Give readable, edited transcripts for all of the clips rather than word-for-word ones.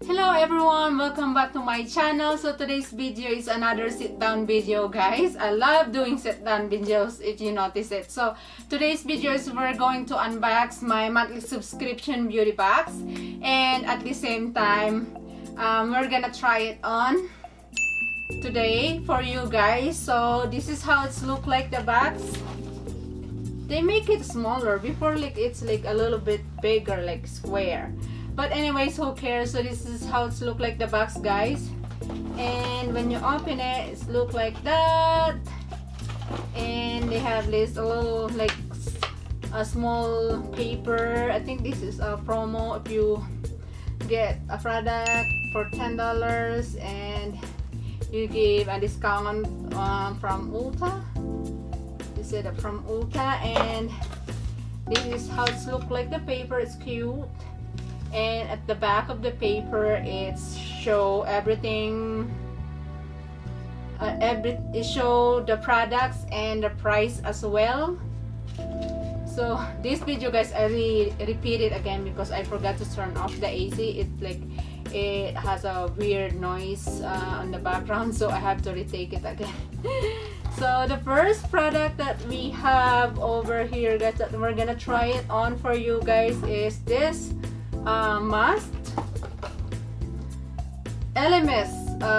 Hello everyone, welcome back to my channel. So today's video is another sit down video, guys. I love doing sit down videos if you notice it. So today's video is we're going to unbox my monthly subscription beauty box, and at the same time we're gonna try it on today for you guys. So this is how it's look like, the box. They make it smaller before, like it's like a little bit bigger, like square. But anyways, who cares? So this is how it's look like, the box, guys. And when you open it, it's look like that. And they have this little, like a small paper. I think this is a promo if you get a product for $10 and you give a discount from Ulta. You said from Ulta, and this is how it's look like, the paper. It's cute. And at the back of the paper, it's show everything. It show the products and the price as well. So this video, guys, I repeat it again because I forgot to turn off the AC. It has a weird noise on the background, so I have to retake it again. So the first product that we have over here, guys, that we're gonna try it on for you guys is this must LMS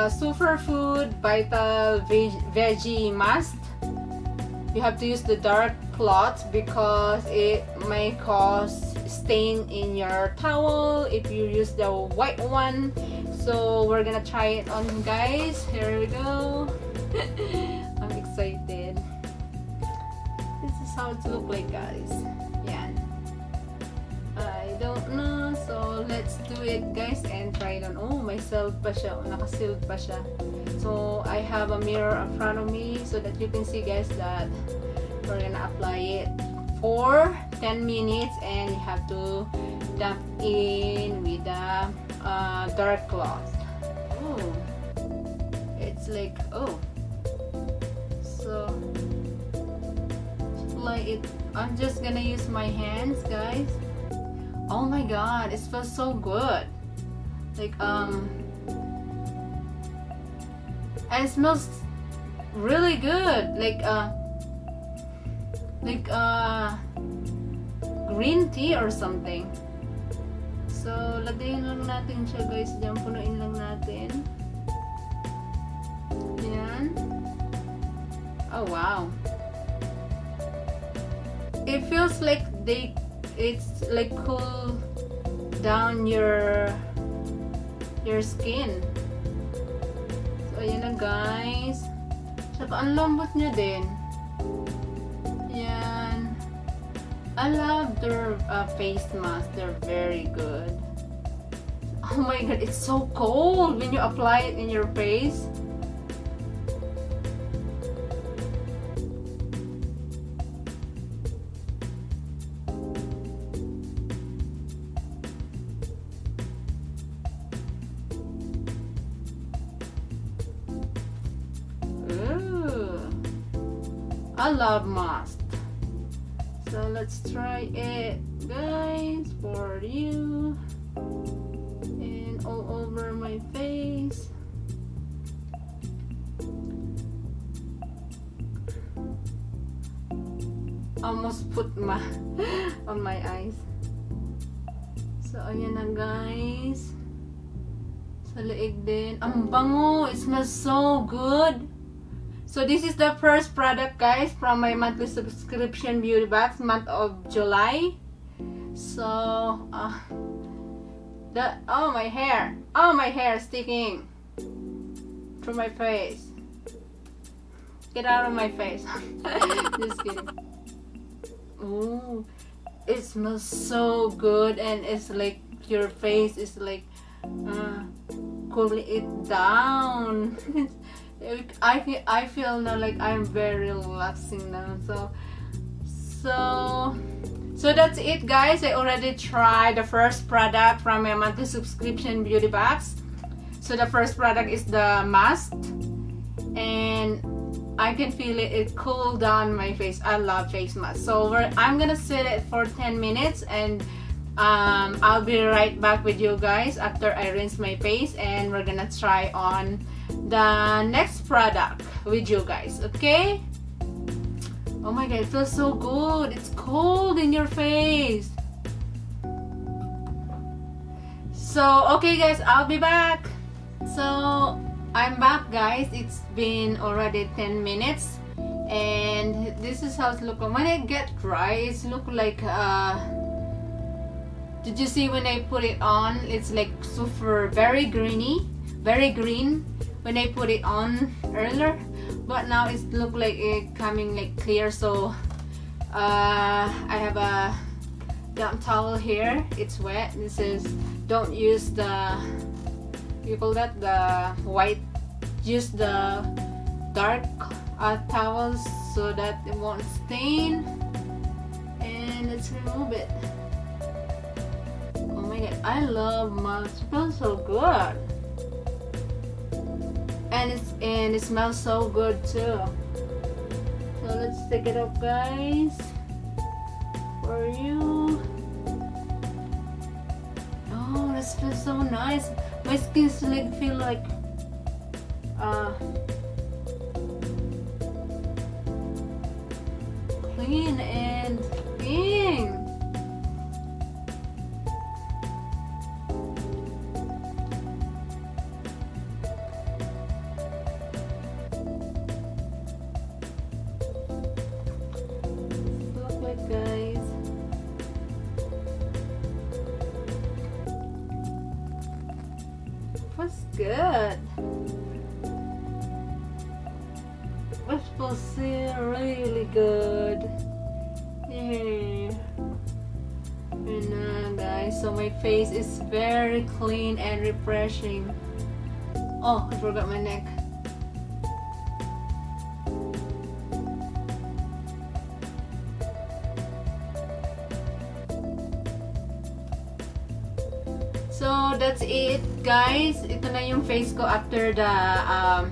Superfood Vital Veggie Must. You have to use the dark cloth because it may cause stain in your towel if you use the white one. So we're gonna try it on, guys. Here we go. I'm excited. This is how it look like, guys. Yeah, I don't know, so let's do it, guys, and try it on. Oh, may sealed pa siya. Naka-sealed pa siya. So I have a mirror in front of me so that you can see, guys, that we're gonna apply it for 10 minutes, and you have to dump in with the dark cloth. Oh, it's like, oh, so apply it. I'm just gonna use my hands, guys. Oh my god, it smells so good. Like and it smells really good. Like green tea or something. So lagyan lang natin siya, guys. Diyan, punuin lang natin. Yan. Oh wow. It feels like it's like cool down your skin. So ayan na, guys. Saka ang lambot niya din. Yan. I love their face mask. They're very good. Oh my god, it's so cold when you apply it in your face. I love mask. So let's try it, guys, for you, and all over my face. Almost put my on my eyes. So ayan na, guys. Sa leeg din. Ang bango. It smells so good. So this is the first product, guys, from my monthly subscription beauty box, month of July. So my hair sticking to my face. Get out of my face. Just kidding. Ooh, it smells so good, and it's like your face is like cooling it down. I feel now like I'm very relaxing now. So that's it, guys. I already tried the first product from my monthly subscription beauty box. So the first product is the mask, and I can feel it cool down my face. I love face mask. So I'm gonna set it for 10 minutes, and I'll be right back with you guys after I rinse my face, and we're gonna try on the next product with you guys, okay? Oh my god, it feels so good. It's cold in your face. So, okay guys, I'll be back. So, I'm back guys. It's been already 10 minutes. And this is how it looks. When it get dry, it's look like, did you see when I put it on? It's like super, very greeny, very green when I put it on earlier. But now it look like it coming like clear. So, I have a damp towel here. It's wet. This is, don't use the, you call that, the white, use the dark towels so that it won't stain. And let's remove it. Oh my god, I love masks. It smells so good. And it smells so good too. So let's take it up guys for you. Oh, this feels so nice. My skin's like feel like clean and pink. Look like guys. What's good? It feels really good. Yeah. And guys, so my face is very clean and refreshing. Oh, I forgot my neck. So that's it guys. Ito na yung face ko after the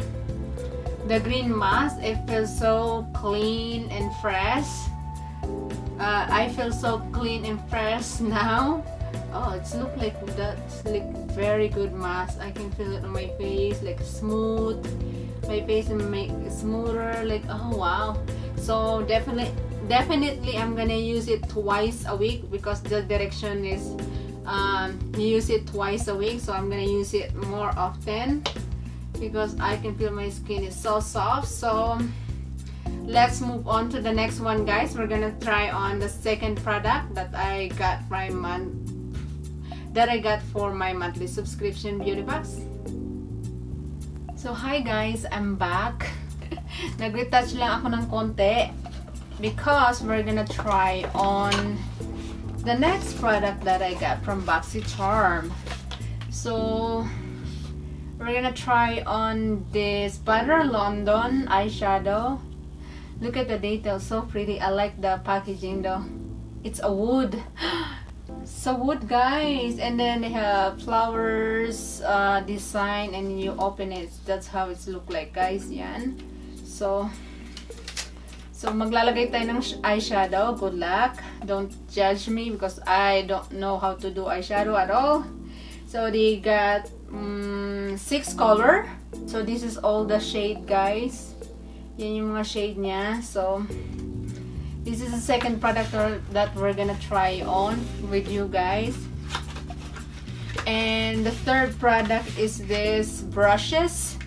green mask. It feels so clean and fresh. I feel so clean and fresh now. Oh, it's look like that's like very good mask. I can feel it on my face, like smooth. My face make smoother. Like oh wow. So definitely I'm gonna use it twice a week because the direction is use it twice a week. So I'm gonna use it more often because I can feel my skin is so soft. So let's move on to the next one guys. We're gonna try on the second product that I got for my monthly subscription beauty box. So hi guys, I'm back. Nag-retouch lang ako ng konti because we're gonna try on the next product that I got from BOXYCHARM. So we're gonna try on this Butter London eyeshadow. Look at the details, so pretty. I like the packaging though. It's a wood. So wood guys, and then they have flowers design, and you open it. That's how it's look like guys. Yan. So maglalagay tayo ng eyeshadow. Good luck. Don't judge me because I don't know how to do eyeshadow at all. So they got 6 color. So this is all the shade guys. Yan yung mga shade niya. So this is the second product that we're gonna try on with you guys. And the third product is this brushes.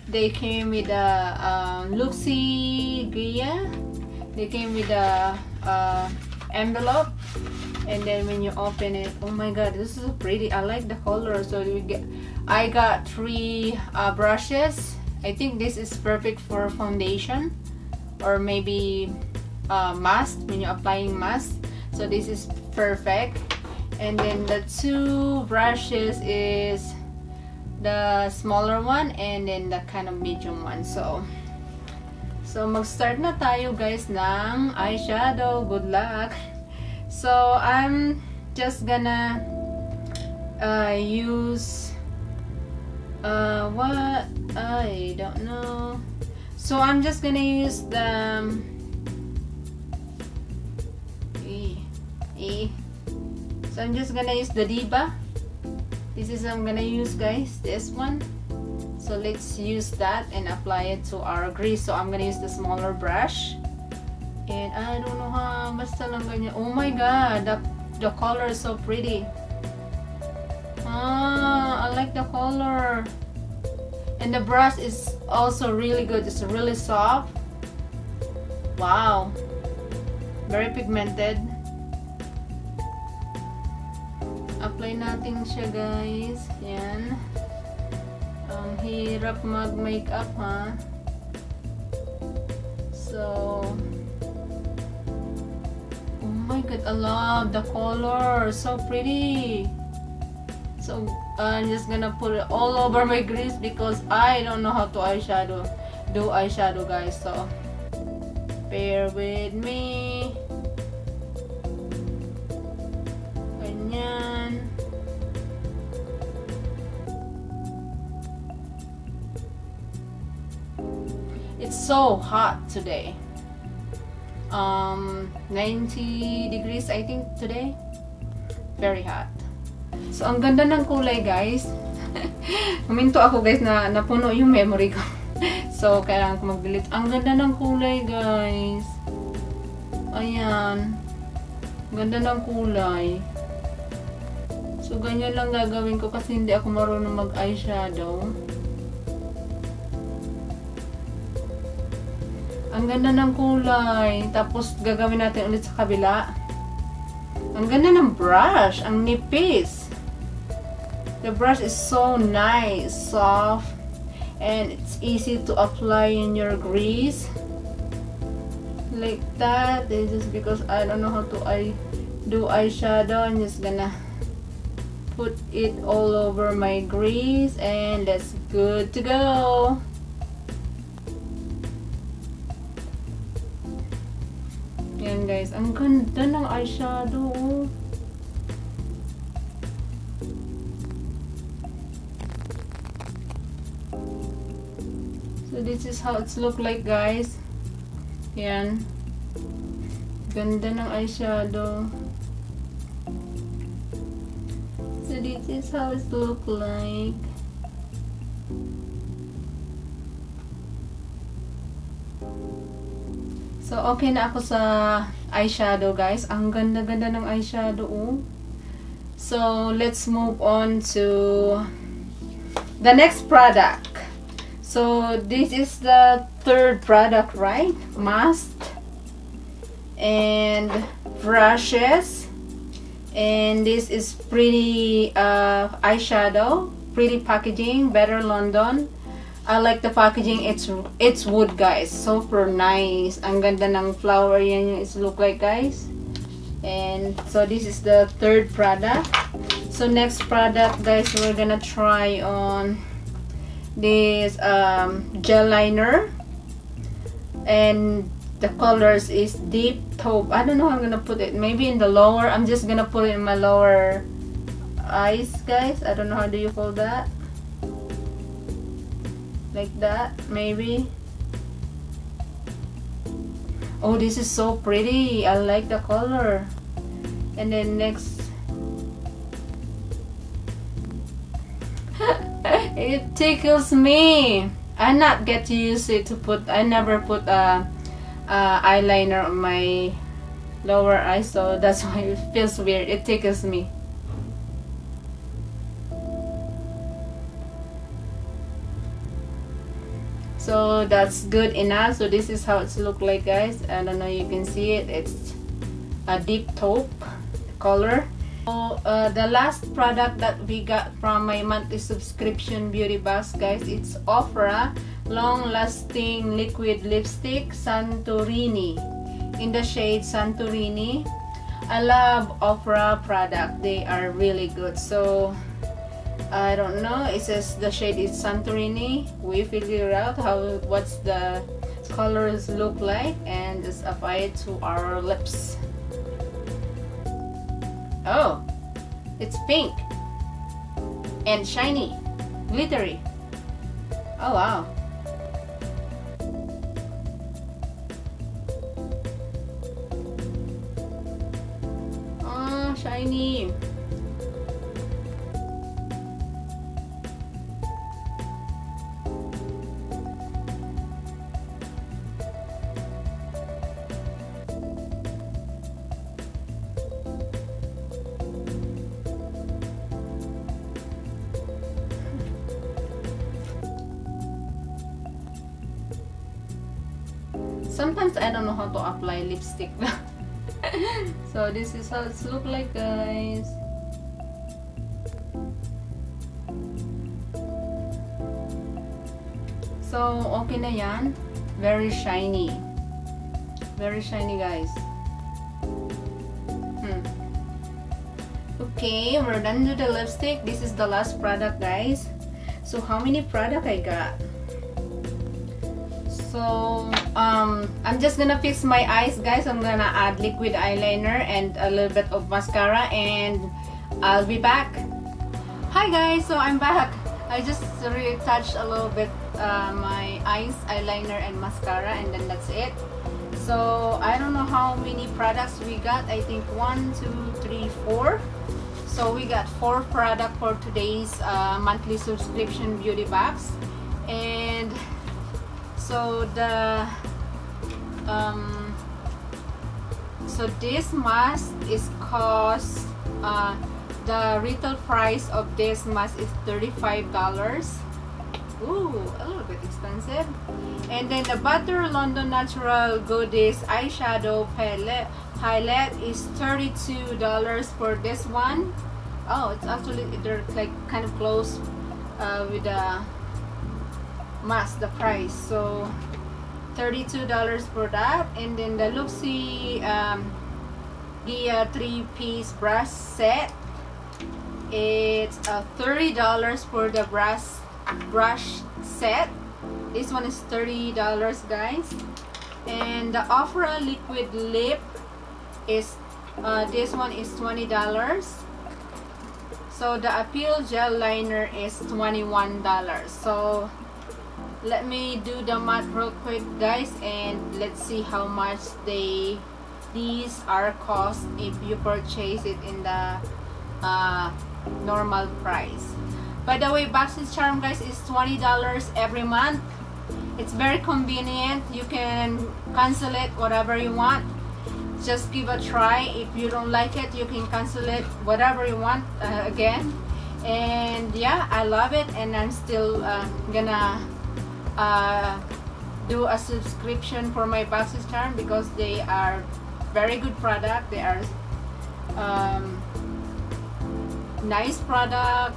They came with a Luxie Gia. They came with a envelope, and then when you open it, oh my god, this is so pretty. I like the color. So I got 3 brushes. I think this is perfect for foundation or maybe mask when you're applying mask. So this is perfect. And then the 2 brushes is the smaller one and then the kind of medium one. So mag-start na tayo guys ng eyeshadow. Good luck. So I'm just gonna use what I don't know. So I'm just gonna use the So I'm just gonna use the Diva. This is I'm gonna use, guys, this one. So let's use that and apply it to our grease. So I'm gonna use the smaller brush. And I don't know how, basta lang ganyan. Oh my god, the color is so pretty. I like the color. And the brush is also really good. It's really soft. Wow. Very pigmented. Apply natin siya, guys. Yan. Ang hirap mag-makeup, ha? So, oh my god, I love the color. So pretty. So, I'm just gonna put it all over my grease because I don't know how to do eyeshadow, guys. So, bear with me. Ganyan. It's so hot today. 90 degrees, I think, today. Very hot. So, ang ganda ng kulay, guys. Huminto ako, guys, na napuno yung memory ko. So, kailangan ko mag-delete. Ang ganda ng kulay, guys. Ayan. Ganda ng kulay. So, ganyan lang gagawin ko kasi hindi ako marunong mag-eyeshadow. Ang ganda ng kulay. Tapos, gagawin natin ulit sa kabila. Ang ganda ng brush. Ang nipis. The brush is so nice, soft, and it's easy to apply in your grease. Like that. This is because I don't know how to do eyeshadow. I'm just gonna put it all over my grease, and that's good to go. Yan, guys, ang ganda ng eyeshadow. So this is how it's look like, guys. Yan. Ganda ng eyeshadow. So this is how it look like. So okay na ako sa eyeshadow, guys. Ang ganda-ganda ng eyeshadow. Oh. So let's move on to the next product. So this is the third product, right? Mask and brushes, and this is pretty eyeshadow, pretty packaging, Better London. I like the packaging. It's wood, guys, super nice. Ang ganda ng flower yan yung it look like, guys. And so this is the third product. So next product, guys, we're gonna try on this gel liner, and the colors is deep taupe. I don't know how I'm gonna put it. Maybe in the lower. I'm just gonna put it in my lower eyes, guys. I don't know how do you call that. Like that, maybe. Oh, this is so pretty. I like the color. And then next, it tickles me. I not get used to put. I never put eyeliner on my lower eye, so that's why it feels weird. It tickles me. So that's good enough. So this is how it's look like, guys. I don't know, you can see it. It's a deep taupe color. So the last product that we got from my monthly subscription beauty box, guys, it's Ofra long lasting liquid lipstick Santorini in the shade Santorini. I love Ofra product. They are really good. So I don't know, it says the shade is Santorini. We figure out what's the colors look like and just apply it to our lips. Oh, it's pink and shiny, glittery. Oh wow. Oh, shiny. shiny. Sometimes I don't know how to apply lipstick. So this is how it's look like, guys. So okay na yan. Very shiny. Very shiny, guys. Okay, we're done with the lipstick. This is the last product, guys. So how many product I got? So I'm just gonna fix my eyes, guys. I'm gonna add liquid eyeliner and a little bit of mascara, and I'll be back. Hi guys, so I'm back. I just retouched a little bit my eyes, eyeliner and mascara, and then that's it. So I don't know how many products we got. I think 1, 2, 3, 4. So we got 4 products for today's monthly subscription beauty box. And so so this mask is cost, the retail price of this mask is $35. Ooh, a little bit expensive. And then the Butter London Natural Goodies eyeshadow palette is $32 for this one. Oh, it's actually, they're like kind of close with the mask, the price. So $32 for that. And then the Luxie Gia 3-piece brush set, it's $30 for the brush set. This one is $30, guys. And the Ofra liquid lip is this one is $20. So the Appeal gel liner is $21. So let me do the math real quick, guys, and let's see how much these are cost if you purchase it in the normal price. By the way, BOXYCHARM, guys, is $20 every month. It's very convenient. You can cancel it whatever you want. Just give a try. If you don't like it, you can cancel it whatever you want again. And yeah, I love it, and I'm still gonna do a subscription for my BOXYCHARM because they are very good product. They are nice product,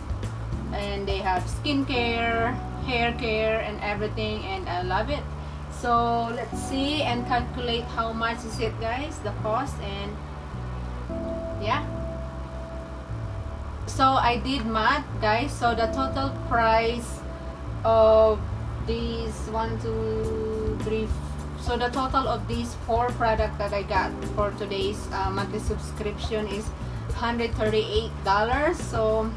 and they have skincare, hair care, and everything, and I love it. So let's see and calculate how much is it, guys, the cost. And yeah, so I did math, guys. So the total price of these 1, 2, 3, so the total of these 4 products that I got for today's monthly subscription is $138. So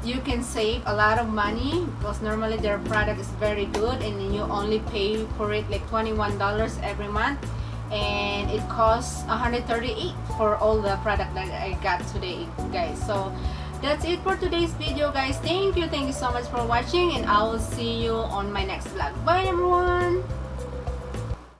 you can save a lot of money because normally their product is very good, and you only pay for it like $21 every month, and it costs $138 for all the product that I got today, guys. So that's it for today's video, guys. Thank you so much for watching, and I will see you on my next vlog. Bye everyone.